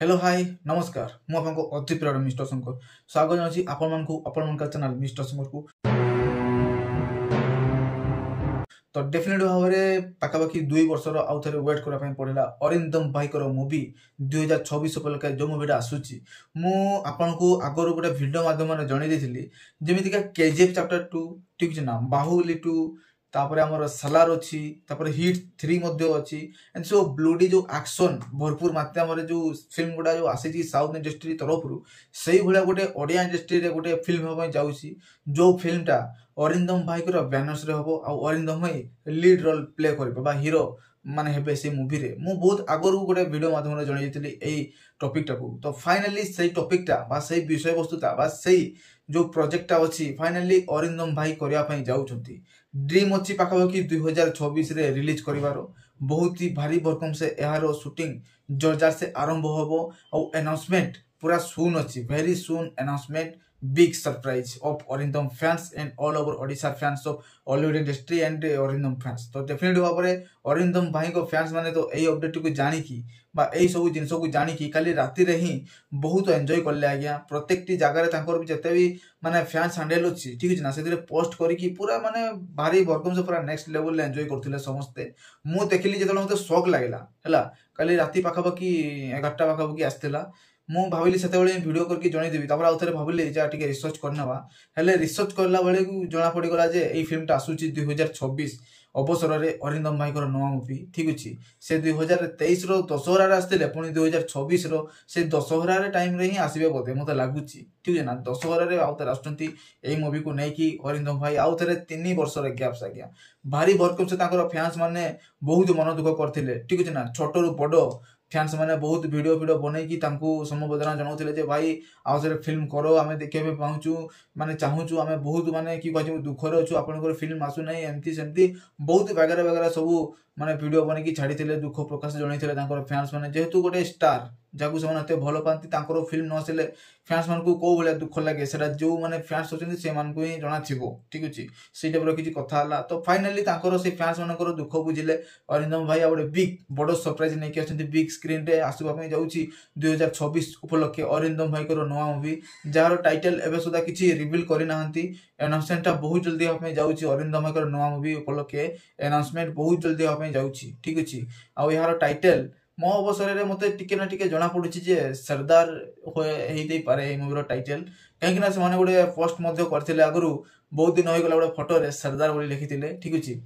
Hello hi नमस्कार मु आपको अति प्रिय मिस्टर शंकर स्वागत जनावि आपण चैनल मिस्टर शंकर को। तो डेफिनेटली भाव में पाखापाखि 2 वर्षर आउ थे वेट करने पड़ा अरिंदम भाई मूवी 2026 उपलक्षे जो मूवीटा आसूची मुझे आगर गोटे भिडियो मध्यम जनई जमीका केजीएफ चैप्टर 2 ठीक है ना बाहुबली 2 तापर आमर सालार अच्छी हिट 3 अच्छी एंड सो ब्लूडी जो एक्शन भरपूर मात्रा जो फिल्म गुड़ा जो आसी साउथ इंडस्ट्री तरफ से भाया गोटे ओडिया इंडस्ट्री गोटे फिल्म हाँ जाऊँगी जो फिल्मटा अरिंदम भाई बैनर्स रे हम अरिंदम भाई लीड रोल प्ले कर हीरो माने हेबे से मूवी रे मु बहुत आगरू गोटे वीडियो माध्यम जनई एई टॉपिक टाकू। तो फाइनली से टॉपिकटा बा से विषय वस्तुता बा से जो प्रोजेक्टटा अच्छी फाइनली अरिंदम भाई करने जाऊँगी ड्रीम अच्छी पाखापाखि 2026 रे रिलीज करिवार बहुत ही भारी भरकम से यार शूटिंग जोरदार से आरंभ हम और अनाउंसमेंट पूरा सून अच्छी very soon announcement big surprise of Arindam fans and all over Odisha fans of Hollywood industry and Arindam fans। तो डेफिनेटली भाव में अरिंदम भाई को फैंस माने तो यही अपडेट को जानिकी बा यही सब जिन को जानिकी काली राति रे ही बहुत एंजॉय करले आज्ञा प्रत्येक जगह भी जिते भी माने फैंस हैंडल अच्छी ठीक है ना से पोस्ट करी पूरा माने भारी भरकम से पूरा नेक्स्ट लेवल एंजॉय करते समस्ते मु देखिली जो मत शॉक लगला है काली राति पाखापाखि 11टा पाखापाखि आसला मु भाविली से वीडियो करके जनईदेवी आउ थे भाविली टे रिसर्च करना हेल्ले रिसर्च करला बेले जना पड़गला जे ये फिल्मटा आसूची 2026 अवसर में अरिंदम भाई नुआ मूवी ठीक अच्छे से 2023 दशहरा आसते पुणी 2026 से दशहरा टाइम रे ही आसबे बोधे मत लगुच ठीक है ना दशहरा आउ थे आसुँच यही मूवी को लेकिन अरिंदम भाई आउ थे 3 वर्षर गैप्स आज्ञा भारी भरकम से फैंस मैंने बहुत मन दुख करते ठीक है ना छोटू बड़ फैंस मैंने बहुत वीडियो बनईकी समबोधना जनाऊे भाई आउ थे फिल्म करो आम देखा पाचु माने चाहूँ आम बहुत माने कि दुखर अच्छु आप फिल्म आसुना एमती सेमती बहुत वगैरह वगैरह सब माने वीडियो बनईकी छाड़ी दुख प्रकाश जनई फैंस मैंने जेहेतु गोटे स्टार जहाँ से भल पाती फिल्म नसले फैंस मान को कौ भाया दुख लगे जो मैंने फैंस अच्छे से ही जना ठीक अच्छे से टाइप किसी कथा तो फाइनाली से फैंस मान दुख बुझे अरिंदम भाई गोटे बिग बड़ सरप्राइज नहीं आसती बिग स्क्रीन रे आसवाई जाऊँगी 2026 उपलक्षे अरिंदम भाई नुआ मूवी जार टाइटल एवं सुधा किसी रिविल करना अनाउंसमेंट बहुत जल्दी हाँ जाऊँगी अरिंदम भाई नुआ मूवी उपलक्षे अनाउंसमेंट बहुत जल्दी हाँ जाऊँगी ठीक अच्छे आउ यार टाइटल मो अवसर में मत टिके ना टिके जना पड़ी सरदार पारे मूवीर टाइटल कहीं गोटे पोस्ट करते आगु बहुत दिन होगा गोटे फोटो सरदार बोली लिखी ठीक अच्छे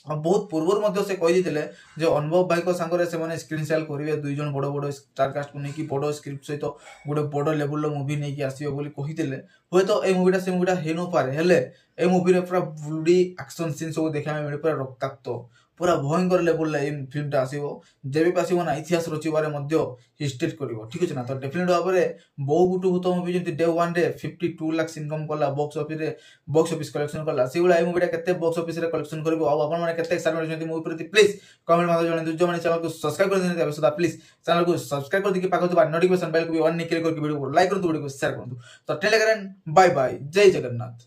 बहुत पूर्व से कहीदे जो अनुभव भाई सांगे से स्क्रीन सेल करेंगे 2 जन बड़ बड़ स्टार कास्ट को लेकिन बड़ स्क्रिप्ट सहित गोटे बड़ लेवल मूवी नहीं आसवे बोली कहीदे हे तो ये मूवीटा से मूवीटा हो न पारे हेले ए मूवी पूरा ब्लडी एक्शन सीन सब देखा मिले पूरा रक्ताक्त पूरा भयंकर लेवल फिल्मटा आसो जब भी आसो ना इतिहास रचार हिस्ट्री कर ठीक अच्छे ना। तो डेफिनेट भाव में बहु भूत मूवी जमी डे 1 रे 52 लाख इनकम कला बॉक्स ऑफिस कलेक्शन कला से भाई मूवीटा के बॉक्स ऑफिस कलेक्शन कर एक्साइटमेंट मूवी प्रति प्लीज कमेंट माध्यम जो मैंने चैनल को सब्सक्राइब कर प्लीज चैनल को सब्सक्राइब कर देखिए पाखा नोटिफिकेशन बेल को भी ऑन नहीं क्लिक करके वीडियो को लाइक करूँ वीडियो को शेयर करूँ। तो टेलीग्राम बाय बाय जय जगन्नाथ।